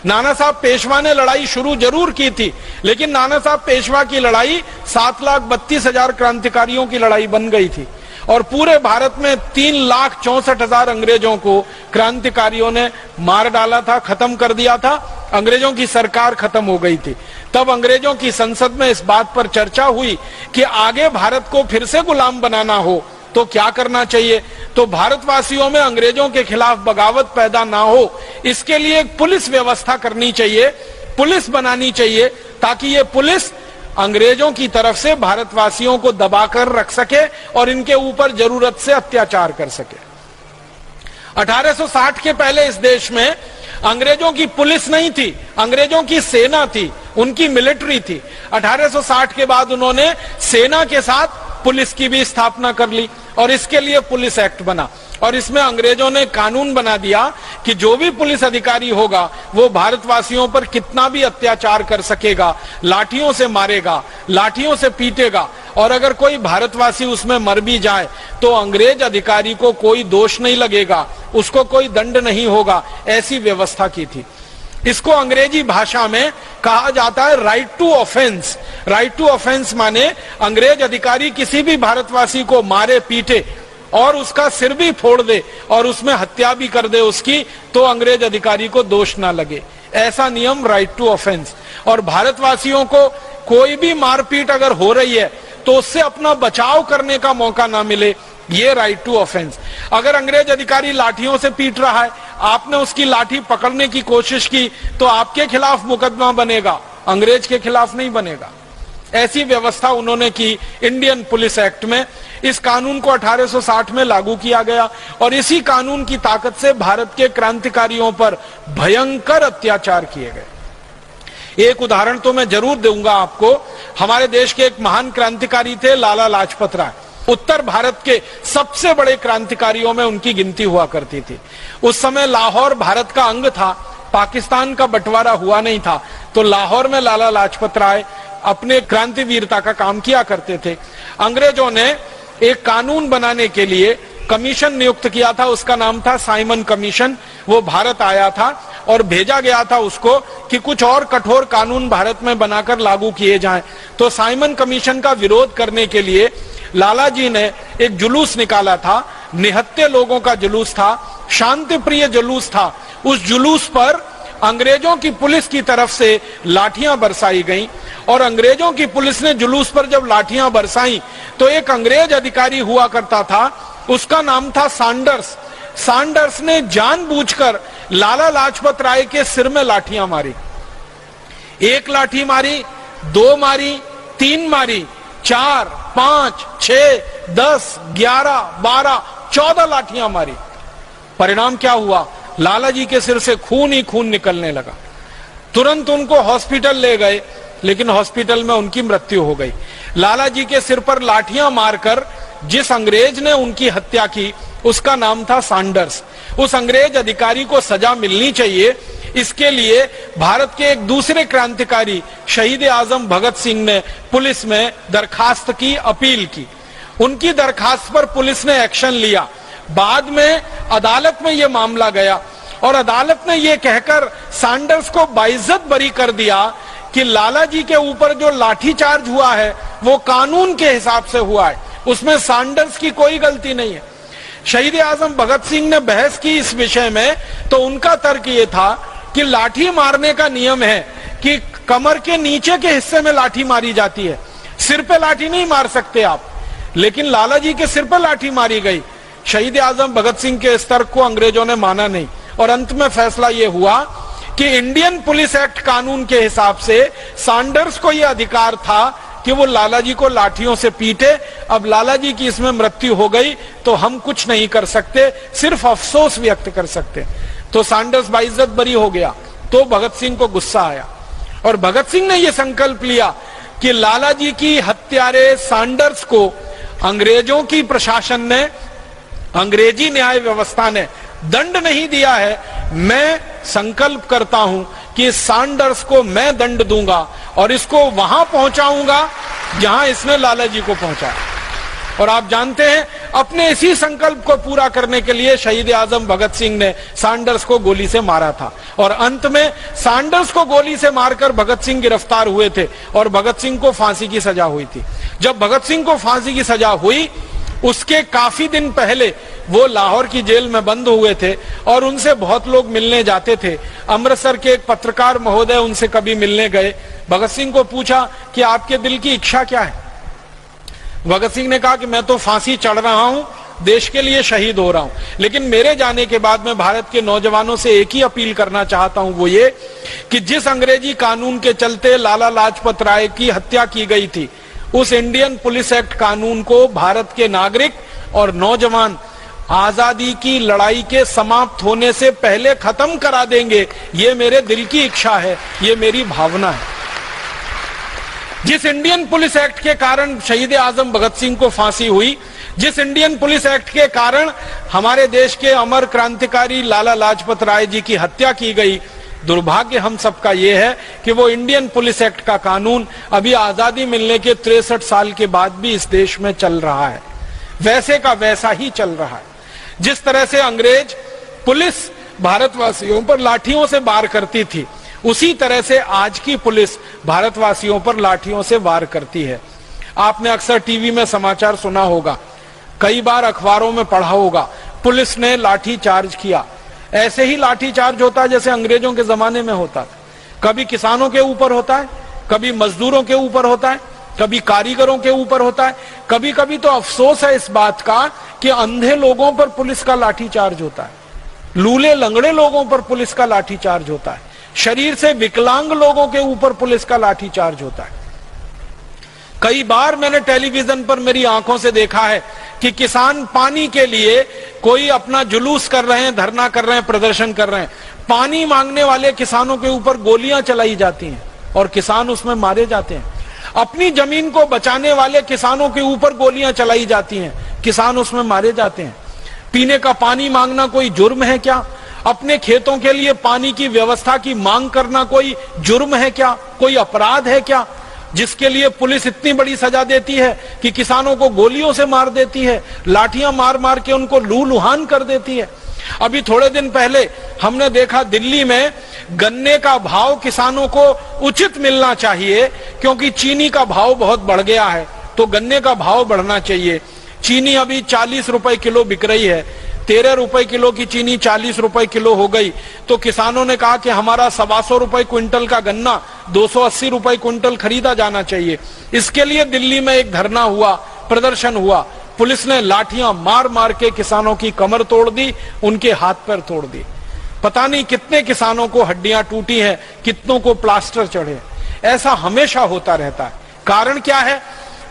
नाना साहब पेशवा ने लड़ाई शुरू जरूर की थी, लेकिन नाना साहब पेशवा की लड़ाई 7,32,000 क्रांतिकारियों की लड़ाई बन गई थी और पूरे भारत में 3,64,000 अंग्रेजों को क्रांतिकारियों ने मार डाला था, खत्म कर दिया था। अंग्रेजों की सरकार खत्म हो गई थी। तब अंग्रेजों की संसद में इस बात पर चर्चा हुई कि आगे भारत को फिर से गुलाम बनाना हो तो क्या करना चाहिए। तो भारतवासियों में अंग्रेजों के खिलाफ बगावत पैदा ना हो, इसके लिए एक पुलिस व्यवस्था करनी चाहिए, पुलिस बनानी चाहिए, ताकि ये पुलिस अंग्रेजों की तरफ से भारतवासियों को दबाकर रख सके और इनके ऊपर जरूरत से अत्याचार कर सके। 1860 के पहले इस देश में अंग्रेजों की पुलिस नहीं थी, अंग्रेजों की सेना थी, उनकी मिलिट्री थी। 1860 के बाद उन्होंने सेना के साथ पुलिस की भी स्थापना कर ली और इसके लिए पुलिस एक्ट बना और इसमें अंग्रेजों ने कानून बना दिया कि जो भी पुलिस अधिकारी होगा वो भारतवासियों पर कितना भी अत्याचार कर सकेगा, लाठियों से मारेगा, लाठियों से पीटेगा और अगर कोई भारतवासी उसमें मर भी जाए तो अंग्रेज अधिकारी को कोई दोष नहीं लगेगा, उसको कोई दंड नहीं होगा। ऐसी व्यवस्था की थी। इसको अंग्रेजी भाषा में कहा जाता है right to offence. Right to offence माने अंग्रेज अधिकारी किसी भी भारतवासी को मारे पीटे और उसका सिर भी फोड़ दे और उसमें हत्या भी कर दे उसकी, तो अंग्रेज अधिकारी को दोष ना लगे। ऐसा नियम राइट टू ऑफेंस। और भारतवासियों को कोई भी मारपीट अगर हो रही है तो उससे अपना बचाव करने का मौका ना मिले, ये राइट टू ऑफेंस। अगर अंग्रेज अधिकारी लाठियों से पीट रहा है, आपने उसकी लाठी पकड़ने की कोशिश की तो आपके खिलाफ मुकदमा बनेगा, अंग्रेज के खिलाफ नहीं बनेगा। ऐसी व्यवस्था उन्होंने की इंडियन पुलिस एक्ट में। इस कानून को 1860 में लागू किया गया और इसी कानून की ताकत से भारत के क्रांतिकारियों पर भयंकर अत्याचार किए गए। एक उदाहरण तो मैं जरूर दूंगा आपको। हमारे देश के एक महान क्रांतिकारी थे लाला लाजपत राय। उत्तर भारत के सबसे बड़े क्रांतिकारियों में उनकी गिनती हुआ करती थी। उस समय लाहौर भारत का अंग था, पाकिस्तान का बंटवारा हुआ नहीं था, तो लाहौर में लाला लाजपत राय अपने क्रांतिवीरता का काम किया करते थे। अंग्रेजों ने एक कानून बनाने के लिए कमीशन नियुक्त किया था, उसका नाम था साइमन कमीशन। वो भारत आया था और भेजा गया था उसको कि कुछ और कठोर कानून भारत में बनाकर लागू किए जाएं। तो साइमन कमीशन का विरोध करने के लिए लाला जी ने एक जुलूस निकाला था, निहत्थे लोगों का जुलूस था, शांति प्रिय जुलूस था। उस जुलूस पर अंग्रेजों की पुलिस की तरफ से लाठियां बरसाई गईं और अंग्रेजों की पुलिस ने जुलूस पर जब लाठियां बरसाई तो एक अंग्रेज अधिकारी हुआ करता था, उसका नाम था सैंडर्स। सैंडर्स ने जानबूझकर लाला लाजपत राय के सिर में लाठियां मारी। एक लाठी मारी, दो मारी, तीन मारी, 4, 5, 6, 10, 11, 12, 14 लाठियां मारी। परिणाम क्या हुआ? लाला जी के सिर से खून ही खून निकलने लगा। तुरंत उनको हॉस्पिटल ले गए, लेकिन हॉस्पिटल में उनकी मृत्यु हो गई। लाला जी के सिर पर लाठियां मारकर जिस अंग्रेज ने उनकी हत्या की उसका नाम था सैंडर्स। उस अंग्रेज अधिकारी को सजा मिलनी चाहिए, इसके लिए भारत के एक दूसरे क्रांतिकारी शहीद आजम भगत सिंह ने पुलिस में दरखास्त की, अपील की। उनकी दरखास्त पर पुलिस ने एक्शन लिया। बाद में अदालत में यह मामला गया और अदालत ने यह कहकर सैंडर्स को बाइज्जत बरी कर दिया कि लाला जी के ऊपर जो लाठीचार्ज हुआ है वो कानून के हिसाब से हुआ है, उसमें सैंडर्स की कोई गलती नहीं है। शहीद आजम भगत सिंह ने बहस की इस विषय में, तो उनका तर्क ये था कि लाठी मारने का नियम है कि कमर के नीचे के हिस्से में लाठी मारी जाती है, सिर पे लाठी नहीं मार सकते आप। लेकिन लाला जी के सिर पे लाठी मारी गई। शहीद आजम भगत सिंह के इस तर्क को अंग्रेजों ने माना नहीं और अंत में फैसला यह हुआ कि इंडियन पुलिस एक्ट कानून के हिसाब से सैंडर्स को यह अधिकार था कि वो लाला जी को लाठियों से पीटे। अब लाला जी की इसमें मृत्यु हो गई तो हम कुछ नहीं कर सकते, सिर्फ अफसोस व्यक्त कर सकते। तो सैंडर्स बाइज्जत बरी हो गया। तो भगत सिंह को गुस्सा आया और भगत सिंह ने यह संकल्प लिया कि लाला जी की हत्यारे सैंडर्स को अंग्रेजों की प्रशासन ने, अंग्रेजी न्याय व्यवस्था ने दंड नहीं दिया है। मैं संकल्प करता हूं कि सैंडर्स को मैं दंड दूंगा और इसको वहां पहुंचाऊंगा जहां इसने लाला जी को पहुंचाया। और आप जानते हैं अपने इसी संकल्प को पूरा करने के लिए शहीद आजम भगत सिंह ने सैंडर्स को गोली से मारा था और अंत में सैंडर्स को गोली से मारकर भगत सिंह गिरफ्तार हुए थे और भगत सिंह को फांसी की सजा हुई थी। जब भगत सिंह को फांसी की सजा हुई उसके काफी दिन पहले वो लाहौर की जेल में बंद हुए थे और उनसे बहुत लोग मिलने जाते थे। अमृतसर के एक पत्रकार महोदय उनसे कभी मिलने गए, भगत सिंह को पूछा कि आपके दिल की इच्छा क्या है। भगत सिंह ने कहा कि मैं तो फांसी चढ़ रहा हूं, देश के लिए शहीद हो रहा हूं, लेकिन मेरे जाने के बाद मैं भारत के नौजवानों से एक ही अपील करना चाहता हूं, वो ये कि जिस अंग्रेजी कानून के चलते लाला लाजपत राय की हत्या की गई थी, उस इंडियन पुलिस एक्ट कानून को भारत के नागरिक और नौजवान आजादी की लड़ाई के समाप्त होने से पहले खत्म करा देंगे। ये मेरे दिल की इच्छा है, ये मेरी भावना है। जिस इंडियन पुलिस एक्ट के कारण शहीद आजम भगत सिंह को फांसी हुई, जिस इंडियन पुलिस एक्ट के कारण हमारे देश के अमर क्रांतिकारी लाला लाजपत राय जी की हत्या की गई, दुर्भाग्य हम सबका यह है कि वो इंडियन पुलिस एक्ट का कानून अभी आजादी मिलने के 63 साल के बाद भी इस देश में चल रहा है, वैसे का वैसा ही चल रहा है। जिस तरह से अंग्रेज पुलिस भारतवासियों पर लाठियों से वार करती थी, उसी तरह से आज की पुलिस भारतवासियों पर लाठियों से वार करती है। आपने अक्सर टीवी में समाचार सुना होगा, कई बार अखबारों में पढ़ा होगा, पुलिस ने लाठी चार्ज किया। ऐसे ही लाठी चार्ज होता है जैसे अंग्रेजों के जमाने में होता था। कभी किसानों के ऊपर होता है, कभी मजदूरों के ऊपर होता है, कभी कारीगरों के ऊपर होता है। कभी कभी तो अफसोस है इस बात का कि अंधे लोगों पर पुलिस का लाठी चार्ज होता है, लूले लंगड़े लोगों पर पुलिस का लाठी चार्ज होता है, शरीर से विकलांग लोगों के ऊपर पुलिस का लाठी चार्ज होता है। कई बार मैंने टेलीविजन पर मेरी आंखों से देखा है कि किसान पानी के लिए कोई अपना जुलूस कर रहे हैं, धरना कर रहे हैं, प्रदर्शन कर रहे हैं, पानी मांगने वाले किसानों के ऊपर गोलियां चलाई जाती हैं और किसान उसमें मारे जाते हैं। अपनी जमीन को बचाने वाले किसानों के ऊपर गोलियां चलाई जाती हैं, किसान उसमें मारे जाते हैं। पीने का पानी मांगना कोई जुर्म है क्या? अपने खेतों के लिए पानी की व्यवस्था की मांग करना कोई जुर्म है क्या? कोई अपराध है क्या, जिसके लिए पुलिस इतनी बड़ी सजा देती है कि किसानों को गोलियों से मार देती है, लाठियां मार मार के उनको लूलुहान कर देती है। अभी थोड़े दिन पहले हमने देखा दिल्ली में गन्ने का भाव किसानों को उचित मिलना चाहिए, क्योंकि चीनी का भाव बहुत बढ़ गया है, तो गन्ने का भाव बढ़ना चाहिए। चीनी अभी 40 रुपए किलो बिक रही है, 13 रुपए किलो की चीनी 40 रुपए किलो हो गई। तो किसानों ने कहा कि हमारा 125 रुपए क्विंटल का गन्ना 280 रुपए क्विंटल खरीदा जाना चाहिए। इसके लिए दिल्ली में एक धरना हुआ, प्रदर्शन हुआ, पुलिस ने लाठियां मार मार के किसानों की कमर तोड़ दी, उनके हाथ पैर तोड़ दी। पता नहीं कितने किसानों को हड्डियां टूटी हैं, कितनों को प्लास्टर चढ़े। ऐसा हमेशा होता रहता है। कारण क्या है?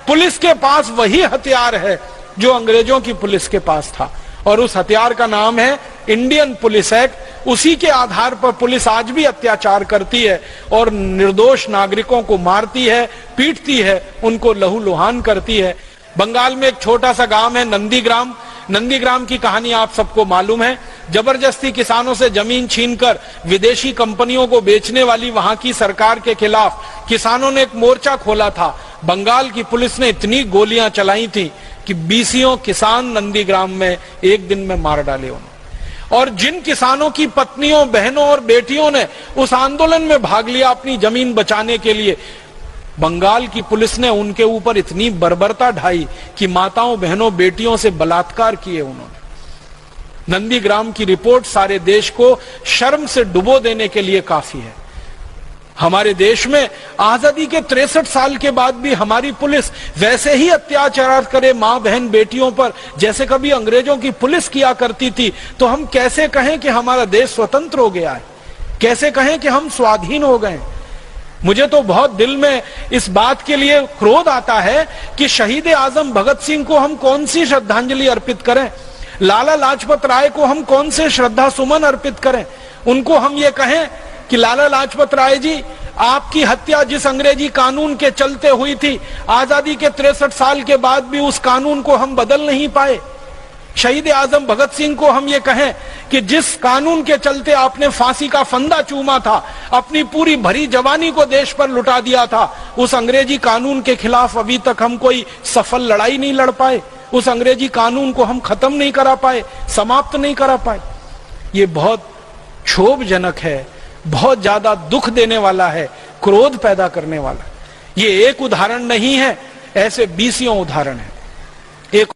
पुलिस के पास वही हथियार है जो अंग्रेजों की पुलिस के पास था, और उस हथियार का नाम है इंडियन पुलिस एक्ट। उसी के आधार पर पुलिस आज भी अत्याचार करती है और निर्दोष नागरिकों को मारती है, पीटती है, उनको लहूलुहान करती है। बंगाल में एक छोटा सा गांव है नंदीग्राम। नंदीग्राम की कहानी आप सबको मालूम है। जबरदस्ती किसानों से जमीन छीनकर विदेशी कंपनियों को बेचने वाली वहां की सरकार के खिलाफ किसानों ने एक मोर्चा खोला था। बंगाल की पुलिस ने इतनी गोलियां चलाई थी कि 20 किसान नंदीग्राम में एक दिन में मार डाले उन्होंने। और जिन किसानों की पत्नियों, बहनों और बेटियों ने उस आंदोलन में भाग लिया अपनी जमीन बचाने के लिए, बंगाल की पुलिस ने उनके ऊपर इतनी बर्बरता ढाई कि माताओं, बहनों, बेटियों से बलात्कार किए उन्होंने। नंदीग्राम की रिपोर्ट सारे देश को शर्म से डुबो देने के लिए काफी है। हमारे देश में आजादी के 63 साल के बाद भी हमारी पुलिस वैसे ही अत्याचार करे मां, बहन, बेटियों पर जैसे कभी अंग्रेजों की पुलिस किया करती थी। तो हम कैसे कहें कि हमारा देश स्वतंत्र हो गया है? कैसे कहें कि हम स्वाधीन हो गए? मुझे तो बहुत दिल में इस बात के लिए क्रोध आता है कि शहीद आजम भगत सिंह को हम कौन सी श्रद्धांजलि अर्पित करें, लाला लाजपत राय को हम कौन से श्रद्धा सुमन अर्पित करें। उनको हम ये कहें कि लाला लाजपत राय जी, आपकी हत्या जिस अंग्रेजी कानून के चलते हुई थी, आजादी के 63 साल के बाद भी उस कानून को हम बदल नहीं पाए। शहीद आजम भगत सिंह को हम ये कहें कि जिस कानून के चलते आपने फांसी का फंदा चूमा था, अपनी पूरी भरी जवानी को देश पर लुटा दिया था, उस अंग्रेजी कानून के खिलाफ अभी तक हम कोई सफल लड़ाई नहीं लड़ पाए। उस अंग्रेजी कानून को हम खत्म नहीं करा पाए, समाप्त नहीं करा पाए। ये बहुत क्षोभजनक है, बहुत ज्यादा दुख देने वाला है, क्रोध पैदा करने वाला। ये एक उदाहरण नहीं है, ऐसे बीसियों उदाहरण है। एक